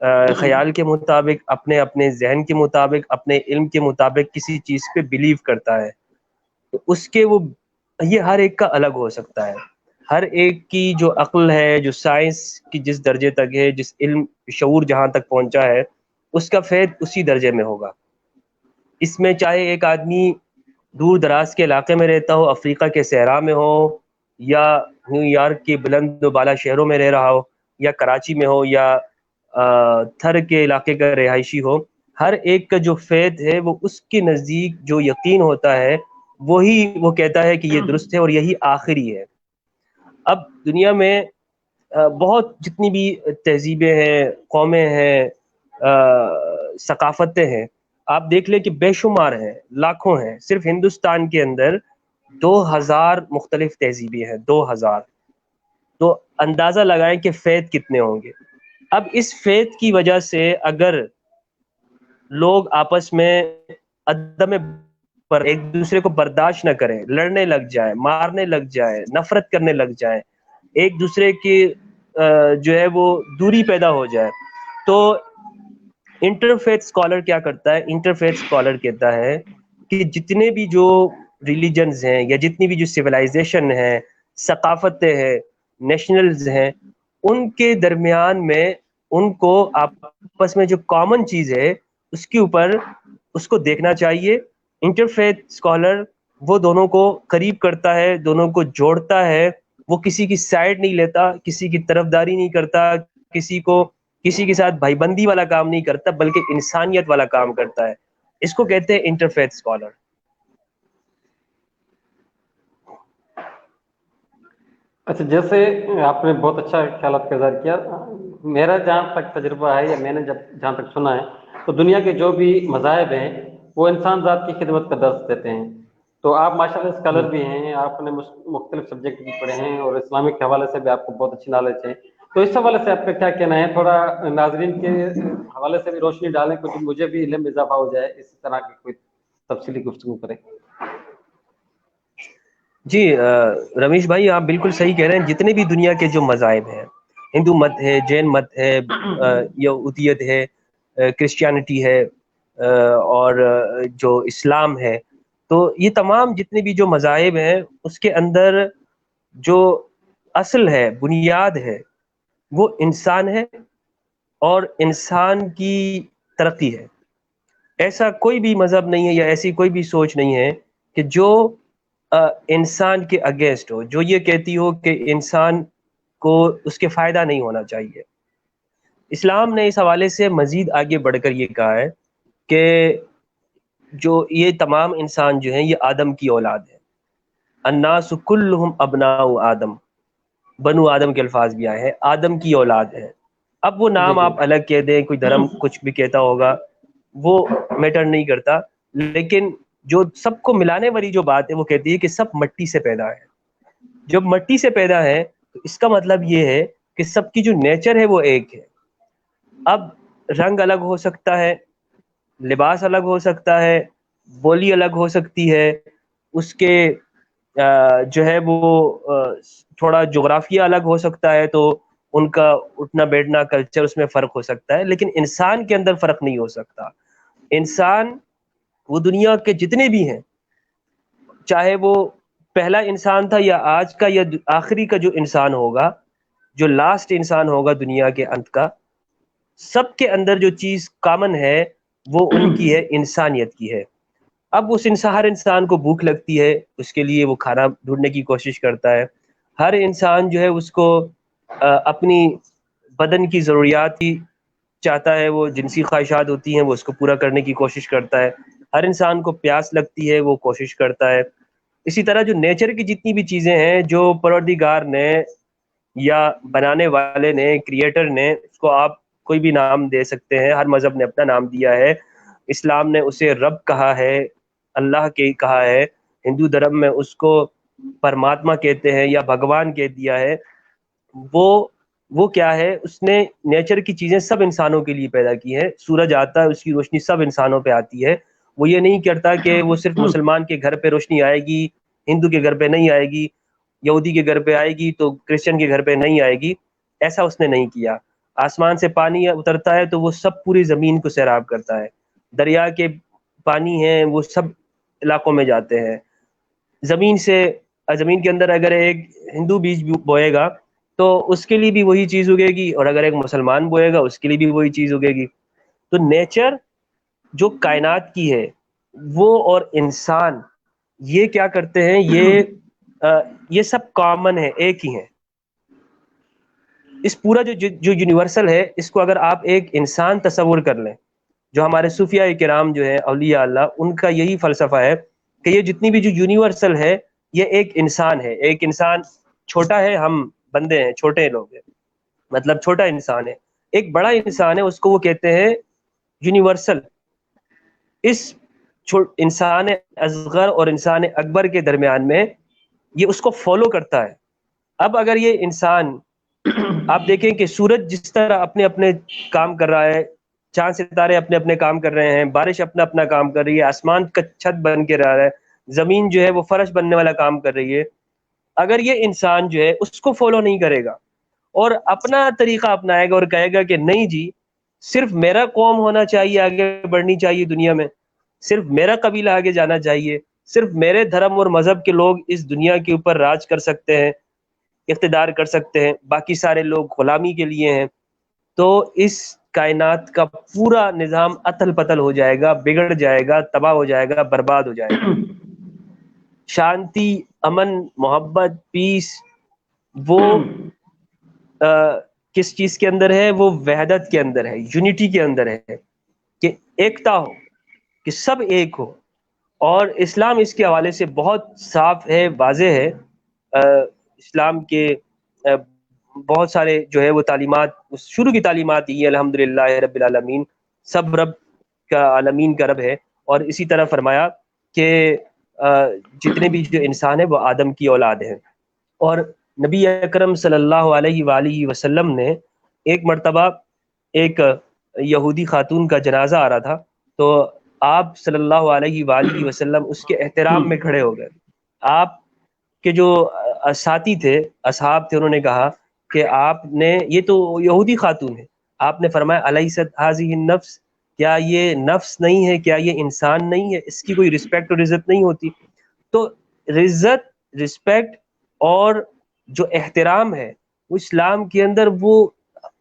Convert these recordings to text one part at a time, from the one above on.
خیال کے مطابق، اپنے اپنے ذہن کے مطابق، اپنے علم کے مطابق کسی چیز پہ بلیو کرتا ہے، تو اس کے وہ یہ ہر ایک کا الگ ہو سکتا ہے. ہر ایک کی جو عقل ہے، جو سائنس کی جس درجے تک ہے، جس علم شعور جہاں تک پہنچا ہے، اس کا فیض اسی درجے میں ہوگا. اس میں چاہے ایک آدمی دور دراز کے علاقے میں رہتا ہو، افریقہ کے صحرا میں ہو، یا نیو یارک کے بلند و بالا شہروں میں رہ رہا ہو، یا کراچی میں ہو، یا تھر کے علاقے کا رہائشی ہو، ہر ایک کا جو فیض ہے وہ اس کے نزدیک جو یقین ہوتا ہے وہی وہ کہتا ہے کہ یہ درست ہے اور یہی آخری ہے. اب دنیا میں بہت جتنی بھی تہذیبیں ہیں، قومیں ہیں، ثقافتیں ہیں، آپ دیکھ لیں کہ بے شمار ہیں، لاکھوں ہیں. صرف ہندوستان کے اندر 2000 مختلف تہذیبیں ہیں، 2000. تو اندازہ لگائیں کہ فیض کتنے ہوں گے. اب اس فیض کی وجہ سے اگر لوگ آپس میں عدم پر ایک دوسرے کو برداشت نہ کریں، لڑنے لگ جائیں، مارنے لگ جائیں، نفرت کرنے لگ جائیں، ایک دوسرے کی جو ہے وہ دوری پیدا ہو جائے، تو انٹرفیتھ اسکالر کیا کرتا ہے؟ انٹرفیتھ اسکالر کہتا ہے کہ جتنے بھی جو ریلیجنز ہیں، یا جتنی بھی جو سویلائزیشن ہیں، ثقافتیں ہیں، نیشنلز ہیں، ان کے درمیان میں ان کو آپس میں جو کامن چیز ہے اس کے اوپر اس کو دیکھنا چاہیے. انٹرفیتھ اسکالر وہ دونوں کو قریب کرتا ہے، دونوں کو جوڑتا ہے. وہ کسی کی سائڈ نہیں لیتا، کسی کی طرفداری نہیں کرتا، کسی کے ساتھ بھائی بندی والا کام نہیں کرتا، بلکہ انسانیت والا کام کرتا ہے. اس کو کہتے ہیں انٹرفیتھ اسکالر. اچھا، جیسے آپ نے بہت اچھا خیالات کا اظہار کیا. میرا جہاں تک تجربہ ہے، یا میں نے جہاں تک سنا ہے، تو دنیا کے جو بھی مذاہب ہیں وہ انسان ذات کی خدمت کا درس دیتے ہیں. تو آپ ماشاء اللہ اسکالر بھی ہیں، آپ نے مختلف سبجیکٹ بھی پڑھے ہیں، اور اسلامک حوالے سے بھی آپ کو بہت اچھی نالج ہے. تو اس حوالے سے آپ کا کیا کہنا ہے؟ تھوڑا ناظرین کے حوالے سے بھی روشنی ڈالیں، کچھ مجھے بھی علم اضافہ ہو جائے، اس طرح کی کوئی تفصیلی گفتگو کریں. جی رمیش بھائی، آپ بالکل صحیح کہہ رہے ہیں. جتنے بھی دنیا کے جو مذاہب ہیں، ہندو مت ہے، جین مت ہے، یہودیت ہے، کرسچینٹی ہے، اور جو اسلام ہے، تو یہ تمام جتنے بھی جو مذاہب ہیں اس کے اندر جو اصل ہے، بنیاد ہے، وہ انسان ہے اور انسان کی ترقی ہے. ایسا کوئی بھی مذہب نہیں ہے، یا ایسی کوئی بھی سوچ نہیں ہے کہ جو انسان کے اگینسٹ ہو، جو یہ کہتی ہو کہ انسان کو اس کے فائدہ نہیں ہونا چاہیے. اسلام نے اس حوالے سے مزید آگے بڑھ کر یہ کہا ہے کہ جو یہ تمام انسان جو ہیں یہ آدم کی اولاد ہیں. الناس کلہم ابناء آدم، بنو آدم کے الفاظ بھی آئے ہیں، آدم کی اولاد ہے. اب وہ جی نام جی. آپ الگ کہہ دیں، کوئی دھرم کچھ بھی کہتا ہوگا، وہ میٹر نہیں کرتا، لیکن جو سب کو ملانے والی جو بات ہے وہ کہتی ہے کہ سب مٹی سے پیدا ہے. جب مٹی سے پیدا ہے تو اس کا مطلب یہ ہے کہ سب کی جو نیچر ہے وہ ایک ہے. اب رنگ الگ ہو سکتا ہے، لباس الگ ہو سکتا ہے، بولی الگ ہو سکتی ہے، اس کے جو ہے وہ تھوڑا جغرافیہ الگ ہو سکتا ہے، تو ان کا اٹھنا بیٹھنا کلچر اس میں فرق ہو سکتا ہے، لیکن انسان کے اندر فرق نہیں ہو سکتا. انسان وہ دنیا کے جتنے بھی ہیں، چاہے وہ پہلا انسان تھا یا آج کا یا آخری کا جو انسان ہوگا، جو لاسٹ انسان ہوگا دنیا کے انت کا، سب کے اندر جو چیز کامن ہے وہ ان کی ہے، انسانیت کی ہے. اب ہر انسان کو بھوک لگتی ہے، اس کے لیے وہ کھانا ڈھونڈنے کی کوشش کرتا ہے. ہر انسان جو ہے اس کو اپنی بدن کی ضروریات کی چاہتا ہے، وہ جنسی خواہشات ہوتی ہیں وہ اس کو پورا کرنے کی کوشش کرتا ہے. ہر انسان کو پیاس لگتی ہے، وہ کوشش کرتا ہے. اسی طرح جو نیچر کی جتنی بھی چیزیں ہیں، جو پروردگار نے یا بنانے والے نے، کریٹر نے، اس کو آپ کوئی بھی نام دے سکتے ہیں، ہر مذہب نے اپنا نام دیا ہے. اسلام نے اسے رب کہا ہے، اللہ کے کہا ہے، ہندو دھرم میں اس کو پرماتما کہتے ہیں یا بھگوان کہہ دیا ہے. وہ کیا ہے؟ اس نے نیچر کی چیزیں سب انسانوں کے لیے پیدا کی ہے. سورج آتا ہے، اس کی روشنی سب انسانوں پہ آتی ہے. وہ یہ نہیں کرتا کہ وہ صرف مسلمان کے گھر پہ روشنی آئے گی، ہندو کے گھر پہ نہیں آئے گی، یہودی کے گھر پہ آئے گی تو کرسچن کے گھر پہ نہیں آئے گی. ایسا اس نے نہیں کیا. آسمان سے پانی اترتا ہے تو وہ سب پوری زمین کو سیراب کرتا ہے، دریا کے پانی ہیں وہ سب علاقوں میں جاتے ہیں، زمین کے اندر اگر ایک ہندو بیج بوئے گا تو اس کے لیے بھی وہی چیز اگے گی، اور اگر ایک مسلمان بوئے گا اس کے لیے بھی وہی چیز اگے گی۔ تو نیچر جو کائنات کی ہے وہ اور انسان یہ کیا کرتے ہیں، یہ سب کامن ہے، ایک ہی ہیں۔ اس پورا جو یونیورسل ہے اس کو اگر آپ ایک انسان تصور کر لیں، جو ہمارے صوفیاء کرام جو ہے اولیاء اللہ، ان کا یہی فلسفہ ہے کہ یہ جتنی بھی جو یونیورسل ہے یہ ایک انسان ہے۔ ایک انسان چھوٹا ہے، ہم بندے ہیں، چھوٹے لوگ ہیں، مطلب چھوٹا انسان ہے۔ ایک بڑا انسان ہے، اس کو وہ کہتے ہیں یونیورسل۔ اس انسان اصغر اور انسان اکبر کے درمیان میں یہ اس کو فالو کرتا ہے۔ اب اگر یہ انسان، آپ دیکھیں کہ سورج جس طرح اپنے اپنے کام کر رہا ہے، چاند ستارے اپنے اپنے کام کر رہے ہیں، بارش اپنا اپنا کام کر رہی ہے، آسمان کا چھت بن کے رہا ہے، زمین جو ہے وہ فرش بننے والا کام کر رہی ہے، اگر یہ انسان جو ہے اس کو فالو نہیں کرے گا اور اپنا طریقہ اپنائے گا اور کہے گا کہ نہیں جی صرف میرا قوم ہونا چاہیے، آگے بڑھنی چاہیے دنیا میں، صرف میرا قبیلہ آگے جانا چاہیے، صرف میرے دھرم اور مذہب کے لوگ اس دنیا کے اوپر راج کر سکتے ہیں، اقتدار کر سکتے ہیں، باقی سارے لوگ غلامی کے لیے ہیں، تو اس کائنات کا پورا نظام اتل پتل ہو جائے گا، بگڑ جائے گا، تباہ ہو جائے گا، برباد ہو جائے گا۔ شانتی، امن، محبت، پیس وہ کس چیز کے اندر ہے؟ وہ وحدت کے اندر ہے، یونٹی کے اندر ہے، کہ ایکتا ہو، کہ سب ایک ہو۔ اور اسلام اس کے حوالے سے بہت صاف ہے، واضح ہے۔ اسلام کے بہت سارے جو ہے وہ تعلیمات، شروع کی تعلیمات یہ الحمدللہ رب العالمین، سب رب کا، عالمین کا رب ہے، اور اسی طرح فرمایا کہ جتنے بھی جو انسان ہے وہ آدم کی اولاد ہیں۔ اور نبی اکرم صلی اللہ علیہ وآلہ وسلم نے ایک مرتبہ ایک یہودی خاتون کا جنازہ آ رہا تھا، تو آپ صلی اللہ علیہ وآلہ وسلم اس کے احترام میں کھڑے ہو گئے۔ آپ کے جو ساتھی تھے، اصحاب تھے، انہوں نے کہا کہ آپ نے، یہ تو یہودی خاتون ہے، آپ نے فرمایا الیست ھذہ النفس، کیا یہ نفس نہیں ہے، کیا یہ انسان نہیں ہے، اس کی کوئی رسپیکٹ اور عزت نہیں ہوتی؟ تو عزت، رسپیکٹ اور جو احترام ہے وہ اسلام کے اندر وہ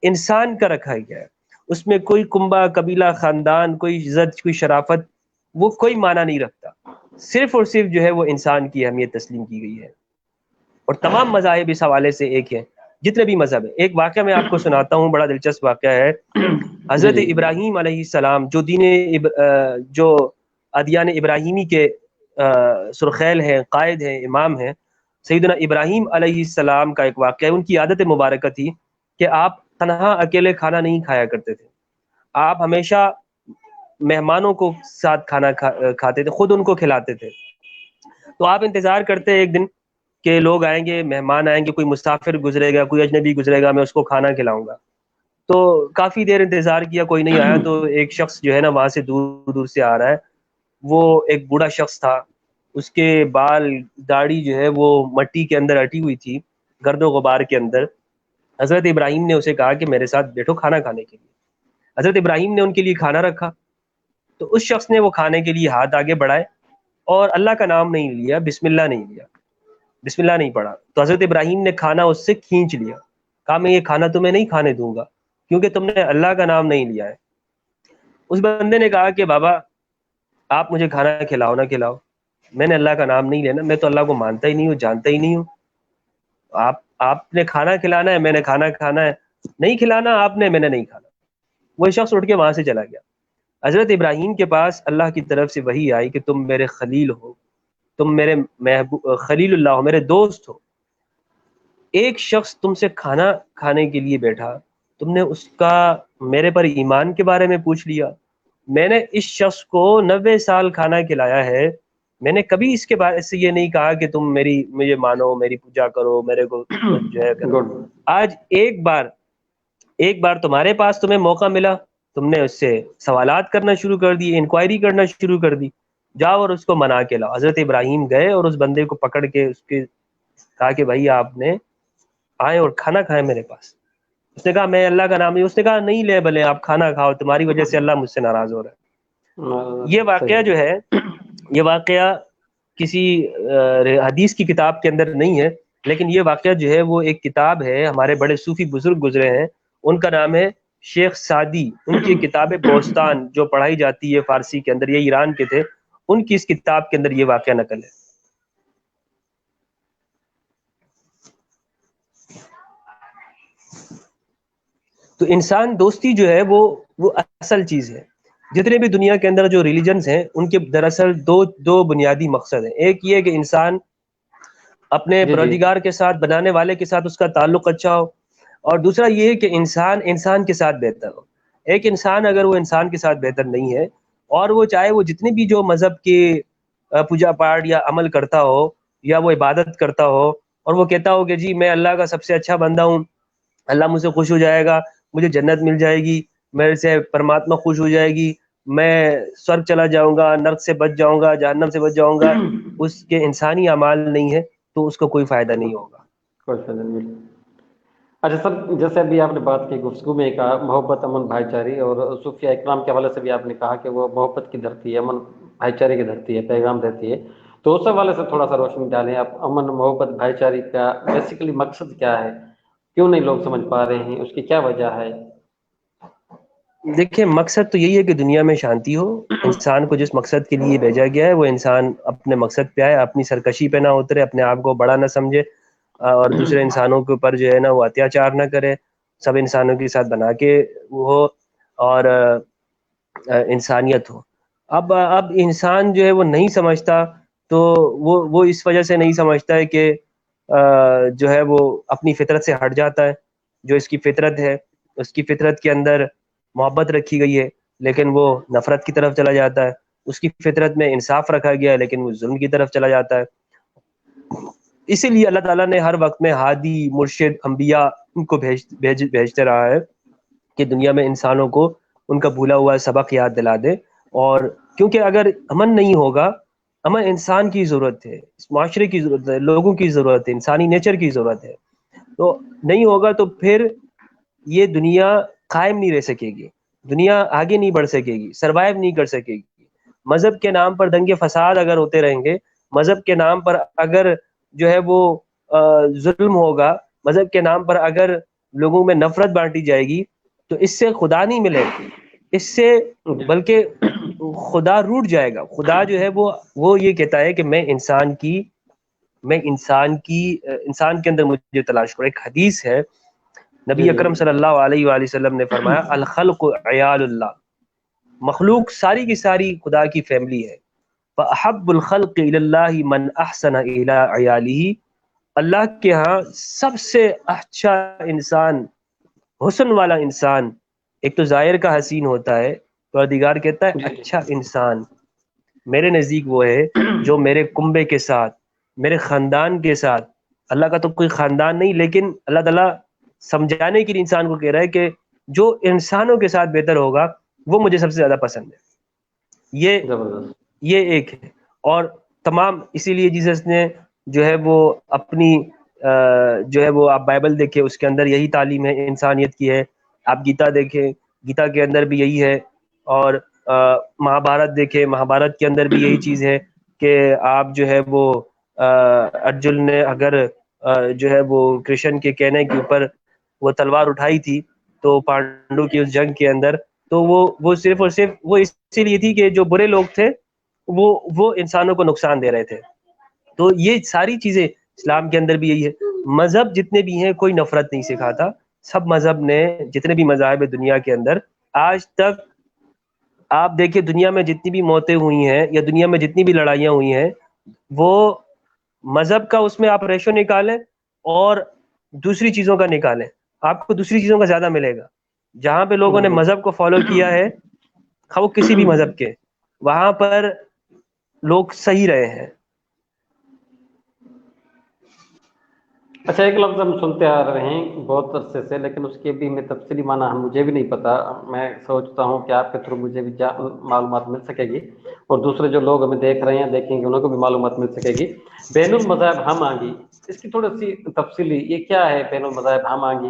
انسان کا رکھا گیا ہے، اس میں کوئی کنبہ، قبیلہ، خاندان، کوئی عزت، کوئی شرافت، وہ کوئی معنی نہیں رکھتا، صرف اور صرف جو ہے وہ انسان کی اہمیت تسلیم کی گئی ہے۔ اور تمام مذاہب اس حوالے سے ایک ہیں، جتنے بھی مذہب ہیں۔ ایک واقعہ میں آپ کو سناتا ہوں، بڑا دلچسپ واقعہ ہے۔ حضرت ابراہیم علیہ السلام جو جو ادیان ابراہیمی کے سرخیل ہیں، قائد ہیں، امام ہیں، سیدنا ابراہیم علیہ السلام کا ایک واقعہ ہے۔ ان کی عادت مبارکہ تھی کہ آپ تنہا اکیلے کھانا نہیں کھایا کرتے تھے، آپ ہمیشہ مہمانوں کو ساتھ کھانا کھاتے تھے، خود ان کو کھلاتے تھے۔ تو آپ انتظار کرتے ایک دن کہ لوگ آئیں گے، مہمان آئیں گے، کوئی مسافر گزرے گا، کوئی اجنبی گزرے گا، میں اس کو کھانا کھلاؤں گا۔ تو کافی دیر انتظار کیا، کوئی نہیں آیا، تو ایک شخص جو ہے نا وہاں سے دور دور سے آ رہا ہے۔ وہ ایک بوڑھا شخص تھا، اس کے بال، داڑھی جو ہے وہ مٹی کے اندر اٹی ہوئی تھی، گرد و غبار کے اندر۔ حضرت ابراہیم نے اسے کہا کہ میرے ساتھ بیٹھو کھانا کھانے کے لیے۔ حضرت ابراہیم نے ان کے لیے کھانا رکھا، تو اس شخص نے وہ کھانے کے لیے ہاتھ آگے بڑھائے اور اللہ کا نام نہیں لیا، بسم اللہ نہیں لیا، بسم اللہ نہیں پڑھا۔ تو حضرت ابراہیم نے کھانا اس سے کھینچ لیا، کہا میں یہ کھانا تمہیں نہیں کھانے دوں گا کیونکہ تم نے اللہ کا نام نہیں لیا ہے۔ اس بندے نے کہا کہ بابا آپ مجھے کھانا کھلاؤ نہ کھلاؤ، میں نے اللہ کا نام نہیں لینا، میں تو اللہ کو مانتا ہی نہیں ہوں، جانتا ہی نہیں ہوں۔ آپ نے کھانا کھلانا ہے، میں نے کھانا کھانا ہے، نہیں کھلانا آپ نے، میں نے نہیں کھانا۔ وہ شخص اٹھ کے وہاں سے چلا گیا۔ حضرت ابراہیم کے پاس اللہ کی طرف سے وحی آئی کہ تم میرے خلیل ہو، تم میرے محبوب خلیل اللہ ہو، میرے دوست ہو۔ ایک شخص تم سے کھانا کھانے کے لیے بیٹھا، تم نے اس کا میرے پر ایمان کے بارے میں پوچھ لیا۔ میں نے اس شخص کو 90 سال کھانا کھلایا ہے، میں نے کبھی اس کے بارے سے یہ نہیں کہا کہ تم مجھے مانو، میری پوجا کرو، میرے کو جو ہے کرو۔ آج ایک بار تمہارے پاس تمہیں موقع ملا، تم نے اس سے سوالات کرنا شروع کر دی، انکوائری کرنا شروع کر دی، جاؤ اور اس کو منا کے لاؤ۔ حضرت ابراہیم گئے اور اس بندے کو پکڑ کے اس کے کہا کہ بھائی آپ نے آئے اور کھانا کھائے میرے پاس۔ اس نے کہا میں اللہ کا نام نہیں. اس نے کہا نہیں لے بھلے آپ کھانا کھاؤ, تمہاری وجہ سے اللہ مجھ سے ناراض ہو رہا ہے. یہ واقعہ جو ہے, یہ واقعہ کسی حدیث کی کتاب کے اندر نہیں ہے, لیکن یہ واقعہ جو ہے وہ ایک کتاب ہے, ہمارے بڑے صوفی بزرگ گزرے ہیں, ان کا نام ہے شیخ سعدی. ان کی کتاب بوستان جو پڑھائی جاتی ہے فارسی کے اندر, یہ ایران کے تھے, ان کی اس کتاب کے اندر یہ واقعہ نقل ہے. تو انسان دوستی جو ہے وہ اصل چیز ہے. جتنے بھی دنیا کے اندر جو ریلیجنز ہیں ان کے دراصل دو بنیادی مقصد ہیں. ایک یہ کہ انسان اپنے جی پروردگار کے ساتھ, بنانے والے کے ساتھ اس کا تعلق اچھا ہو, اور دوسرا یہ ہے کہ انسان کے ساتھ بہتر ہو. ایک انسان اگر وہ انسان کے ساتھ بہتر نہیں ہے, اور وہ چاہے وہ جتنے بھی جو مذہب کے پوجا پاٹ یا عمل کرتا ہو یا وہ عبادت کرتا ہو, اور وہ کہتا ہو کہ جی میں اللہ کا سب سے اچھا بندہ ہوں, اللہ مجھ سے خوش ہو جائے گا, مجھے جنت مل جائے گی, میرے سے پرماتما خوش ہو جائے گی, میں سورگ چلا جاؤں گا, نرک سے بچ جاؤں گا, جہنم سے بچ جاؤں گا, اس کے انسانی اعمال نہیں ہے تو اس کو کوئی فائدہ نہیں ہوگا. کوئی فائدہ نہیں. اچھا سر, جیسے ابھی آپ نے بات کی گفتگو میں کہا محبت, امن, بھائی چارے, اور صوفیہ اکرام کے حوالے سے بھی آپ نے کہا کہ وہ محبت کی دھرتی ہے, امن بھائی چارے کی دھرتی ہے, پیغام دیتی ہے. تو اس حوالے سے تھوڑا سا روشنی ڈالیں آپ. امن, محبت, بھائی چارے کا بیسیکلی مقصد کیا ہے, کیوں نہیں لوگ سمجھ پا رہے ہیں, اس کی کیا وجہ ہے؟ دیکھیں مقصد تو یہی ہے کہ دنیا میں شانتی ہو. انسان کو جس مقصد کے لیے بھیجا گیا ہے وہ انسان اپنے مقصد پہ آئے, اپنی سرکشی پہ نہ اترے, اپنے آپ کو بڑا نہ سمجھے, اور دوسرے انسانوں کے اوپر جو ہے نا وہ اتیاچار نہ کرے, سب انسانوں کے ساتھ بنا کے وہ ہو, اور انسانیت ہو. اب انسان جو ہے وہ نہیں سمجھتا, تو وہ اس وجہ سے نہیں سمجھتا ہے کہ جو ہے وہ اپنی فطرت سے ہٹ جاتا ہے. جو اس کی فطرت ہے, اس کی فطرت کے اندر محبت رکھی گئی ہے لیکن وہ نفرت کی طرف چلا جاتا ہے. اس کی فطرت میں انصاف رکھا گیا ہے لیکن وہ ظلم کی طرف چلا جاتا ہے. اسی لیے اللہ تعالیٰ نے ہر وقت میں ہادی, مرشد, انبیاء ان کو بھیجتے رہا ہے کہ دنیا میں انسانوں کو ان کا بھولا ہوا سبق یاد دلا دے. اور کیونکہ اگر امن نہیں ہوگا, امن انسان کی ضرورت ہے, اس معاشرے کی ضرورت ہے, لوگوں کی ضرورت ہے, انسانی نیچر کی ضرورت ہے, تو نہیں ہوگا تو پھر یہ دنیا قائم نہیں رہ سکے گی, دنیا آگے نہیں بڑھ سکے گی, سروائیو نہیں کر سکے گی. مذہب کے نام پر دنگے فساد اگر ہوتے رہیں گے, مذہب کے نام پر اگر جو ہے وہ ظلم ہوگا, مذہب کے نام پر اگر لوگوں میں نفرت بانٹی جائے گی, تو اس سے خدا نہیں ملے گا, اس سے بلکہ خدا روٹ جائے گا. خدا جو ہے وہ یہ کہتا ہے کہ میں انسان کے اندر مجھے تلاش کروں. ایک حدیث ہے, جی نبی جی اکرم صلی اللہ علیہ وآلہ وسلم نے فرمایا الخلق عیال اللہ, مخلوق ساری کی ساری خدا کی فیملی ہے. فاحب الخلق الی اللہ من احسن الی عیالہ, اللہ کے ہاں سب سے اچھا انسان, حسن والا انسان, ایک تو ظاہر کا حسین ہوتا ہے, پروردگار کہتا ہے جی اچھا انسان میرے نزدیک وہ ہے جو میرے کنبے کے ساتھ, میرے خاندان کے ساتھ, اللہ کا تو کوئی خاندان نہیں لیکن اللہ تعالیٰ سمجھانے کے لیے انسان کو کہہ رہا ہے کہ جو انسانوں کے ساتھ بہتر ہوگا وہ مجھے سب سے زیادہ پسند ہے. زبردست. یہ ایک ہے. اور تمام اسی لیے جیسس نے جو ہے وہ اپنی جو ہے وہ, آپ بائبل دیکھیں اس کے اندر یہی تعلیم ہے انسانیت کی ہے. آپ گیتا دیکھیں, گیتا کے اندر بھی یہی ہے. اور مہابھارت دیکھیں, مہابھارت کے اندر بھی یہی چیز ہے کہ آپ جو ہے وہ ارجن نے اگر جو ہے وہ کرشن کے کہنے کے اوپر وہ تلوار اٹھائی تھی تو پانڈو کی اس جنگ کے اندر, تو وہ صرف اور صرف وہ اسی لیے تھی کہ جو برے لوگ تھے وہ انسانوں کو نقصان دے رہے تھے. تو یہ ساری چیزیں اسلام کے اندر بھی یہی ہے. مذہب جتنے بھی ہیں کوئی نفرت نہیں سکھاتا, سب مذہب نے, جتنے بھی مذاہب ہے دنیا کے اندر آج تک, آپ دیکھیں دنیا میں جتنی بھی موتیں ہوئی ہیں یا دنیا میں جتنی بھی لڑائیاں ہوئی ہیں, وہ مذہب کا اس میں آپ ریشو نکالیں اور دوسری چیزوں کا نکالیں, آپ کو دوسری چیزوں کا زیادہ ملے گا. جہاں پہ لوگوں نے مذہب کو فالو کیا ہے, وہ کسی بھی مذہب کے, وہاں پر لوگ صحیح رہے ہیں. اچھا, ایک لفظ ہم سنتے آ رہے ہیں بہت عرصے سے, لیکن اس کے بھی میں تفصیلی معنی مجھے بھی نہیں پتا. میں سوچتا ہوں کہ آپ کے تھرو مجھے بھی معلومات مل سکے گی, اور دوسرے جو لوگ ہمیں دیکھ رہے ہیں دیکھیں گے انہوں کو بھی معلومات مل سکے گی. بین المذاہب ہم آہنگی, اس کی تھوڑی سی تفصیلی, یہ کیا ہے بین المذاہب ہم آہنگی؟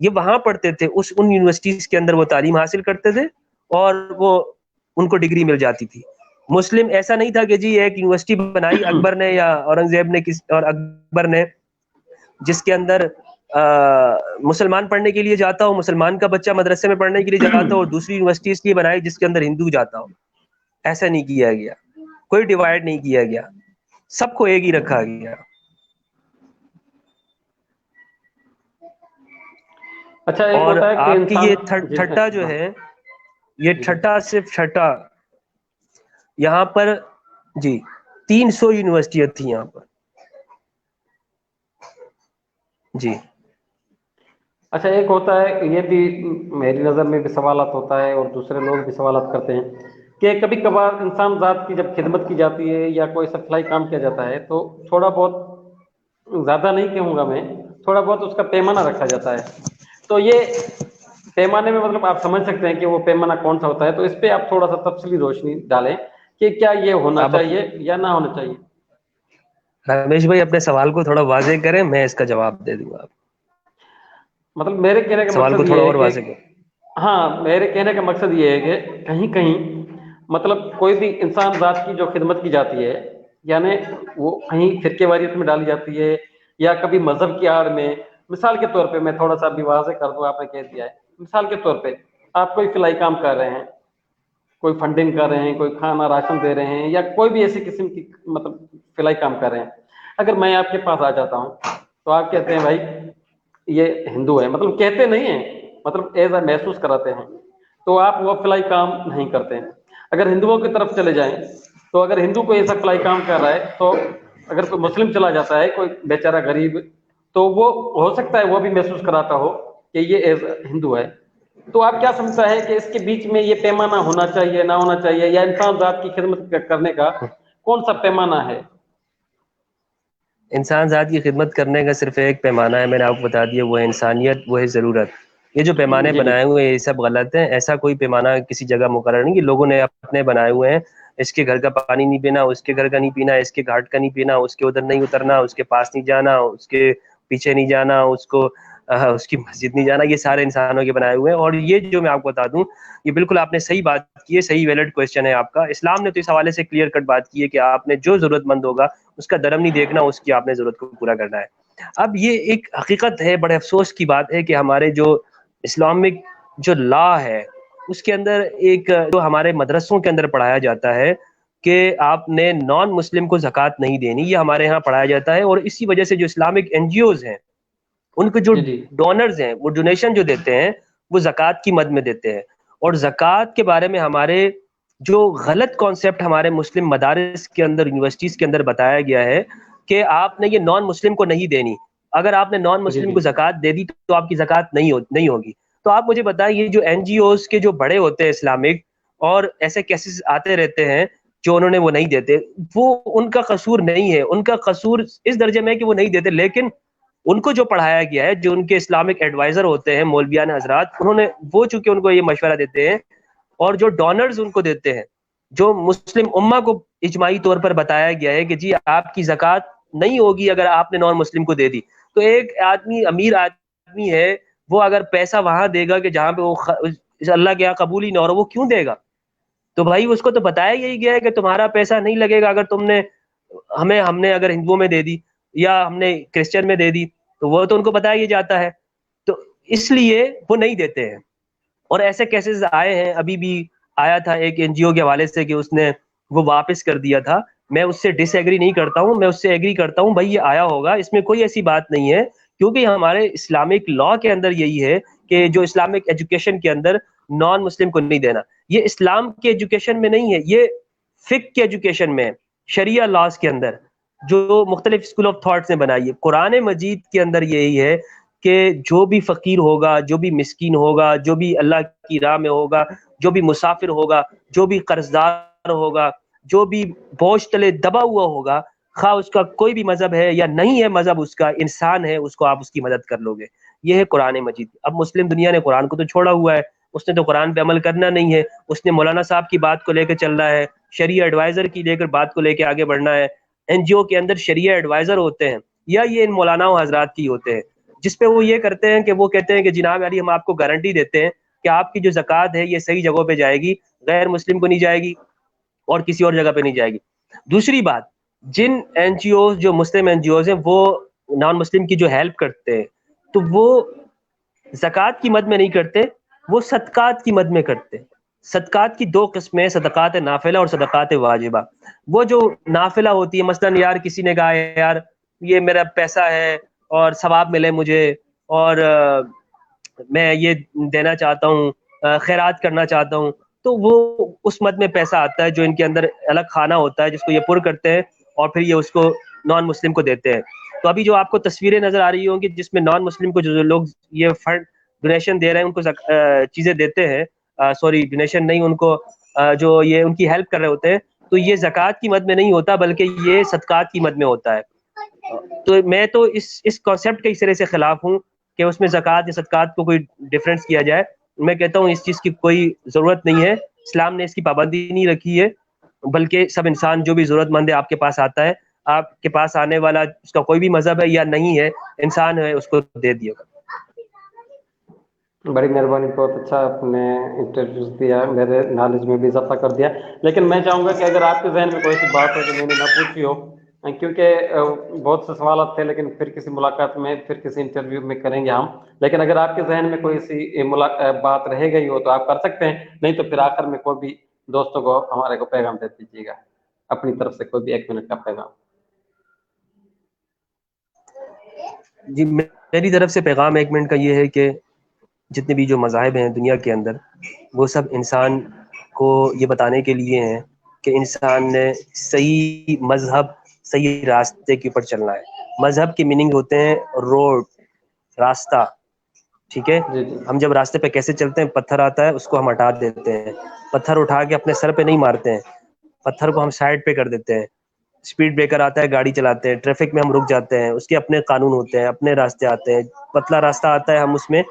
یہ وہاں پڑھتے تھے، ان یونیورسٹیز کے اندر وہ تعلیم حاصل کرتے تھے اور وہ ان کو ڈگری مل جاتی تھی. مسلم ایسا نہیں تھا کہ جی ایک یونیورسٹی بنائی اکبر نے یا اورنگزیب نے اور اکبر نے، جس کے اندر مسلمان پڑھنے کے لیے جاتا ہو، مسلمان کا بچہ مدرسے میں پڑھنے کے لیے جاتا ہو، اور دوسری یونیورسٹی اس لیے بنائی جس کے اندر ہندو جاتا ہو. ایسا نہیں کیا گیا، کوئی ڈیوائڈ نہیں کیا گیا، سب کو ایک ہی رکھا گیا. اچھا ایک اور ہوتا ہے کہ آپ کی یہ انسان ٹھٹا جو ہے، یہ جی ٹھٹا صرف ٹھٹا، یہاں پر جی 300 یونیورسٹیاں تھیں یہاں پر جی. اچھا ایک ہوتا ہے کہ یہ بھی میری نظر میں بھی سوالات ہوتا ہے اور دوسرے لوگ بھی سوالات کرتے ہیں کہ کبھی کبھار انسان ذات کی جب خدمت کی جاتی ہے یا کوئی سپلائی کام کیا جاتا ہے تو تھوڑا بہت، زیادہ نہیں کہوں گا میں، تھوڑا بہت اس کا پیمانہ رکھا جاتا ہے. تو یہ پیمانے میں مطلب آپ سمجھ سکتے ہیں کہ وہ پیمانہ کون سا ہوتا ہے، تو اس پہ آپ تھوڑا سا تفصیلی روشنی ڈالیں کہ کیا یہ ہونا آپ چاہیے یا نہ ہونا چاہیے. رمیش بھائی اپنے سوال کو تھوڑا واضح کریں، میں اس کا جواب دے دوں گا. آپ مطلب میرے کہنے کا سوال کو مقصد تھوڑا یہ ہے اور کہ واضح کریں. ہاں، میرے کہنے کا مقصد یہ ہے کہ کہیں کہیں مطلب کوئی بھی انسان ذات کی جو خدمت کی جاتی ہے، یعنی وہ کہیں فرقے واریت میں ڈالی جاتی ہے یا کبھی مذہب کی آڑ میں. مثال کے طور پہ میں تھوڑا سا بھی واضح کر دوں، آپ نے کہہ دیا ہے. مثال کے طور پہ آپ کوئی فلائی کام کر رہے ہیں، کوئی فنڈنگ کر رہے ہیں، کوئی کھانا راشن دے رہے ہیں، یا کوئی بھی ایسی قسم کی مطلب فلائی کام کر رہے ہیں. اگر میں آپ کے پاس آ جاتا ہوں تو آپ کہتے ہیں بھائی یہ ہندو ہے، مطلب کہتے نہیں ہیں، مطلب ایسا محسوس کراتے ہیں، تو آپ وہ فلائی کام نہیں کرتے. اگر ہندوؤں کی طرف چلے جائیں تو اگر ہندو کوئی ایسا فلائی کام کر رہا ہے تو اگر کوئی مسلم چلا جاتا ہے، کوئی بیچارہ غریب، تو وہ ہو سکتا ہے وہ بھی محسوس کراتا ہو کہ یہ ایز ہندو ہے. تو آپ کیا سمجھتا ہے کہ اس کے بیچ میں یہ پیمانہ ہونا چاہیے نہ ہونا چاہیے، یا انسان ذات کی خدمت کرنے کا کون سا پیمانہ ہے؟ انسان ذات کی خدمت کرنے کا صرف ایک پیمانہ ہے، میں نے آپ کو بتا دیا، وہ ہے انسانیت، وہ ہے ضرورت. یہ جو پیمانے جی جی بنائے ہوئے ہیں یہ سب غلط ہیں. ایسا کوئی پیمانہ کسی جگہ مقرر نہیں، کہ لوگوں نے اپنے بنائے ہوئے ہیں. اس کے گھر کا پانی نہیں پینا، اس کے گھر کا نہیں پینا، اس کے گھاٹ کا نہیں پینا، اس کے ادھر نہیں اترنا، اس کے پاس نہیں جانا، اس کے پیچھے نہیں جانا، اس کی مسجد نہیں جانا. یہ سارے انسانوں کے بنائے ہوئے ہیں. اور یہ جو میں آپ کو بتا دوں، یہ بالکل آپ نے صحیح بات کی ہے، صحیح ویلڈ کویسچن ہے آپ کا. اسلام نے تو اس حوالے سے کلیئر کٹ بات کی ہے کہ آپ نے جو ضرورت مند ہوگا اس کا درم نہیں دیکھنا، اس کی آپ نے ضرورت کو پورا کرنا ہے. اب یہ ایک حقیقت ہے، بڑے افسوس کی بات ہے کہ ہمارے جو اسلامک جو لا ہے اس کے اندر ایک جو ہمارے مدرسوں کے اندر پڑھایا جاتا ہے کہ آپ نے نان مسلم کو زکوٰۃ نہیں دینی، یہ ہمارے ہاں پڑھایا جاتا ہے. اور اسی وجہ سے جو اسلامک این جی اوز ہیں، ان کے جو جی جی ڈونرز ہیں، وہ ڈونیشن جو دیتے ہیں وہ زکوٰۃ کی مد میں دیتے ہیں. اور زکوٰۃ کے بارے میں ہمارے جو غلط کانسیپٹ ہمارے مسلم مدارس کے اندر، یونیورسٹیز کے اندر بتایا گیا ہے کہ آپ نے یہ نان مسلم کو نہیں دینی. اگر آپ نے نان جی مسلم جی کو زکوٰۃ دے دی تو آپ کی زکوٰۃ نہیں ہوگی. تو آپ مجھے بتائیں، یہ جو این جی اوز کے جو بڑے ہوتے ہیں اسلامک، اور ایسے کیسز آتے رہتے ہیں جو انہوں نے وہ نہیں دیتے، وہ ان کا قصور نہیں ہے. ان کا قصور اس درجے میں ہے کہ وہ نہیں دیتے، لیکن ان کو جو پڑھایا گیا ہے، جو ان کے اسلامک ایڈوائزر ہوتے ہیں مولویان حضرات، انہوں نے وہ چونکہ ان کو یہ مشورہ دیتے ہیں، اور جو ڈونرز ان کو دیتے ہیں، جو مسلم امہ کو اجماعی طور پر بتایا گیا ہے کہ جی آپ کی زکوٰۃ نہیں ہوگی اگر آپ نے نان مسلم کو دے دی. تو ایک آدمی، امیر آدمی ہے، وہ اگر پیسہ وہاں دے گا کہ جہاں پہ وہ اللہ کے یہاں قبول ہی نہ ہو، وہ کیوں دے گا؟ تو بھائی اس کو تو بتایا یہی گیا ہے کہ تمہارا پیسہ نہیں لگے گا اگر تم نے ہم نے اگر ہندوؤں میں دے دی یا ہم نے کرسچن میں دے دی، تو وہ تو ان کو بتایا ہی جاتا ہے. تو اس لیے وہ نہیں دیتے ہیں. اور ایسے کیسز آئے ہیں، ابھی بھی آیا تھا ایک این جی او کے حوالے سے کہ اس نے وہ واپس کر دیا تھا. میں اس سے ڈس ایگری نہیں کرتا ہوں، میں اس سے ایگری کرتا ہوں، بھائی یہ آیا ہوگا، اس میں کوئی ایسی بات نہیں ہے، کیونکہ ہمارے اسلامک لا کے اندر یہی ہے کہ جو اسلامک ایجوکیشن کے اندر نان مسلم کو نہیں دینا. یہ اسلام کے ایجوکیشن میں نہیں ہے، یہ فقہ کے ایجوکیشن میں، شریعہ لاز کے اندر جو مختلف اسکول آف تھاٹس نے بنائی ہے. قرآن مجید کے اندر یہی ہے کہ جو بھی فقیر ہوگا، جو بھی مسکین ہوگا، جو بھی اللہ کی راہ میں ہوگا، جو بھی مسافر ہوگا، جو بھی قرض دار ہوگا، جو بھی بوجھ تلے دبا ہوا ہوگا، خواہ اس کا کوئی بھی مذہب ہے یا نہیں ہے مذہب، اس کا انسان ہے، اس کو آپ اس کی مدد کر لو گے. یہ ہے قرآن مجید. اب مسلم دنیا نے قرآن کو تو چھوڑا ہوا ہے، اس نے تو قرآن پہ عمل کرنا نہیں ہے، اس نے مولانا صاحب کی بات کو لے کے چل رہا ہے، شریعہ ایڈوائزر کی لے کر بات کو لے کے آگے بڑھنا ہے. این جی او کے اندر شریعہ ایڈوائزر ہوتے ہیں یا یہ ان مولانا حضرات کی ہوتے ہیں. جس پہ وہ یہ کرتے ہیں کہ وہ کہتے ہیں کہ جناب علی ہم آپ کو گارنٹی دیتے ہیں کہ آپ کی جو زکوٰۃ ہے یہ صحیح جگہوں پہ جائے گی، غیر مسلم کو نہیں جائے گی اور کسی اور جگہ پہ نہیں جائے گی۔ دوسری بات، جن این جی اوز جو مسلم این جی اوز ہیں وہ نان مسلم کی جو ہیلپ کرتے ہیں تو وہ زکوٰۃ کی مد میں نہیں کرتے، وہ صدقات کی مد میں کرتے ہیں۔ صدقات کی دو قسمیں، صدقات نافلہ اور صدقات واجبہ۔ وہ جو نافلہ ہوتی ہے، مثلاً یار کسی نے کہا یار یہ میرا پیسہ ہے اور ثواب ملے مجھے اور میں یہ دینا چاہتا ہوں، خیرات کرنا چاہتا ہوں، تو وہ اس مد میں پیسہ آتا ہے جو ان کے اندر الگ خانہ ہوتا ہے جس کو یہ پر کرتے ہیں اور پھر یہ اس کو نان مسلم کو دیتے ہیں۔ تو ابھی جو آپ کو تصویریں نظر آ رہی ہوں گی جس میں نان مسلم کو جو لوگ یہ فنڈ ڈونیشن دے رہے ہیں ان کو چیزیں دیتے ہیں، سوری ڈونیشن نہیں، ان کو جو یہ ان کی ہیلپ کر رہے ہوتے ہیں، تو یہ زکوٰۃ کی مد میں نہیں ہوتا بلکہ یہ صدقات کی مد میں ہوتا ہے۔ تو میں تو اس کانسیپٹ کے اس طرح سے خلاف ہوں کہ اس میں زکوٰۃ یا صدقات کو کوئی ڈفرینس کیا جائے۔ میں کہتا ہوں اس چیز کی کوئی ضرورت نہیں ہے، اسلام نے اس کی پابندی نہیں رکھی ہے، بلکہ سب انسان جو بھی ضرورت مند ہے آپ کے پاس آتا ہے، آپ کے پاس آنے والا اس کا کوئی بھی مذہب ہے یا نہیں ہے، انسان ہے، اس کو دے دیے گا۔ بڑی مہربانی، بہت اچھا آپ نے انٹروڈیوس دیا، میرے نالج میں بھی اضافہ کر دیا۔ لیکن میں چاہوں گا کہ اگر آپ کے ذہن میں کوئی سی بات ہو جو میں نے نہ پوچھی ہو، کیونکہ بہت سے سوالات تھے، لیکن پھر کسی ملاقات میں، پھر کسی انٹرویو میں کریں گے ہم۔ لیکن اگر آپ کے ذہن میں کوئی سی بات رہ گئی ہو تو آپ کر سکتے ہیں، نہیں تو پھر آخر میں کوئی بھی دوستوں کو ہمارے کو پیغام دے دیجیے گا اپنی طرف سے، کوئی بھی 1 منٹ کا پیغام۔ جی میری طرف سے پیغام 1 منٹ کا یہ ہے کہ جتنے بھی جو مذاہب ہیں دنیا کے اندر وہ سب انسان کو یہ بتانے کے لیے ہیں کہ انسان نے صحیح مذہب، صحیح راستے کے اوپر چلنا ہے۔ مذہب کے میننگ ہوتے ہیں روڈ، راستہ، ٹھیک ہے؟ جی جی ہم جب راستے پہ کیسے چلتے ہیں، پتھر آتا ہے اس کو ہم ہٹا دیتے ہیں، پتھر اٹھا کے اپنے سر پہ نہیں مارتے ہیں، پتھر کو ہم سائڈ پہ کر دیتے ہیں۔ اسپیڈ بریکر آتا ہے، گاڑی چلاتے ہیں، ٹریفک میں ہم رک جاتے ہیں، اس کے اپنے قانون ہوتے ہیں، اپنے راستے آتے ہیں۔ پتلا راستہ آتا ہے، ہم اس میں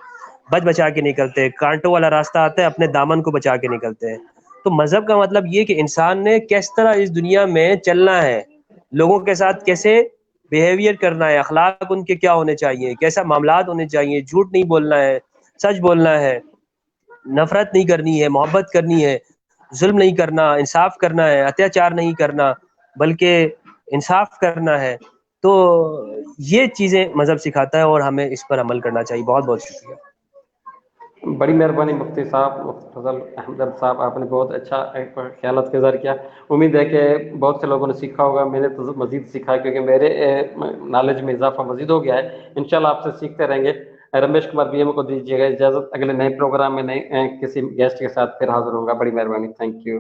بچ بچا کے نکلتے ہیں۔ کانٹوں والا راستہ آتا ہے، اپنے دامن کو بچا کے نکلتے ہیں۔ تو مذہب کا مطلب یہ کہ انسان نے کس طرح اس دنیا میں چلنا ہے، لوگوں کے ساتھ کیسے بیہیویئر کرنا ہے، اخلاق ان کے کیا ہونے چاہیے، کیسا معاملات ہونے چاہیے، جھوٹ نہیں بولنا ہے، سچ بولنا ہے، نفرت نہیں کرنی ہے، محبت کرنی ہے، ظلم نہیں کرنا، انصاف کرنا ہے، اتیاچار نہیں کرنا بلکہ انصاف کرنا ہے۔ تو یہ چیزیں مذہب سکھاتا ہے اور ہمیں اس پر عمل کرنا چاہیے۔ بہت بہت شکریہ۔ بڑی مہربانی مفتی صاحب، مفتی فضل احمد صاحب، آپ نے بہت اچھا خیالات کا اظہار کیا۔ امید ہے کہ بہت سے لوگوں نے سیکھا ہوگا، میں نے تو مزید سیکھا ہے کیونکہ میرے نالج میں اضافہ مزید ہو گیا ہے۔ انشاءاللہ آپ سے سیکھتے رہیں گے۔ رمیش کمار بی ایم کو دیجیے گا اجازت، اگلے نئے پروگرام میں نئے کسی گیسٹ کے ساتھ پھر حاضر ہوں گا۔ بڑی مہربانی، تھینک یو۔